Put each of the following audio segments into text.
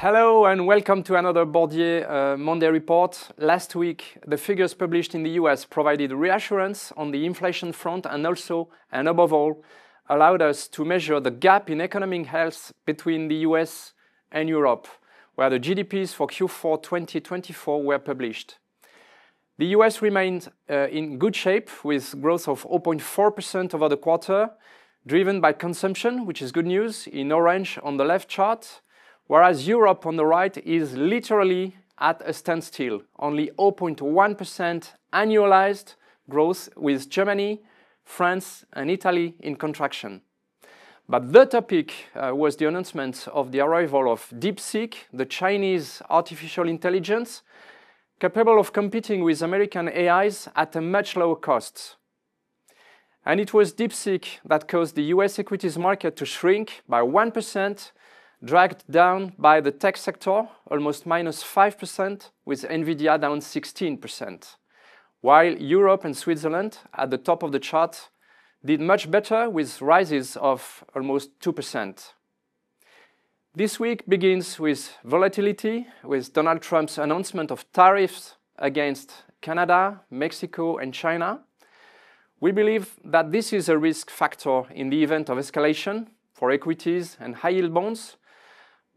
Hello and welcome to another Bourdieu Monday report. Last week, the figures published in the US provided reassurance on the inflation front and also, and above all, allowed us to measure the gap in economic health between the US and Europe, where the GDPs for Q4 2024 were published. The US remained in good shape with growth of 0.4% over the quarter, driven by consumption, which is good news, in orange on the left chart, whereas Europe on the right is literally at a standstill, only 0.1% annualized growth with Germany, France and Italy in contraction. But the topic was the announcement of the arrival of DeepSeek, the Chinese artificial intelligence, capable of competing with American AIs at a much lower cost. And it was DeepSeek that caused the US equities market to shrink by 1%, dragged down by the tech sector, almost minus 5%, with Nvidia down 16%. While Europe and Switzerland, at the top of the chart, did much better with rises of almost 2%. This week begins with volatility, with Donald Trump's announcement of tariffs against Canada, Mexico and China. We believe that this is a risk factor in the event of escalation for equities and high-yield bonds,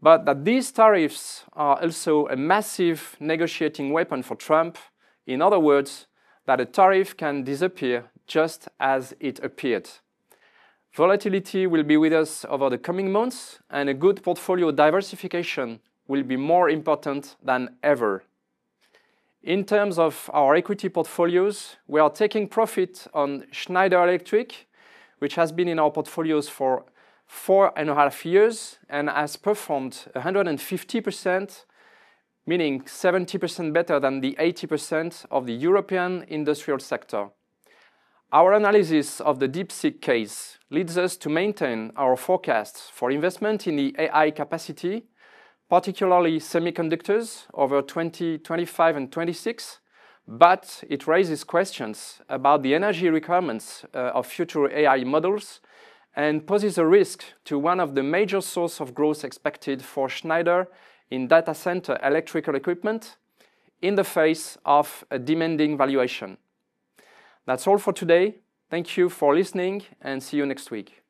but that these tariffs are also a massive negotiating weapon for Trump. In other words, that a tariff can disappear just as it appeared. Volatility will be with us over the coming months, and a good portfolio diversification will be more important than ever. In terms of our equity portfolios, we are taking profit on Schneider Electric, which has been in our portfolios for 4.5 years and has performed 150%, meaning 70% better than the 80% of the European industrial sector. Our analysis of the DeepSeek case leads us to maintain our forecasts for investment in the AI capacity, particularly semiconductors over 2025 and 26, but it raises questions about the energy requirements of future AI models and poses a risk to one of the major sources of growth expected for Schneider in data center electrical equipment in the face of a demanding valuation. That's all for today. Thank you for listening and see you next week.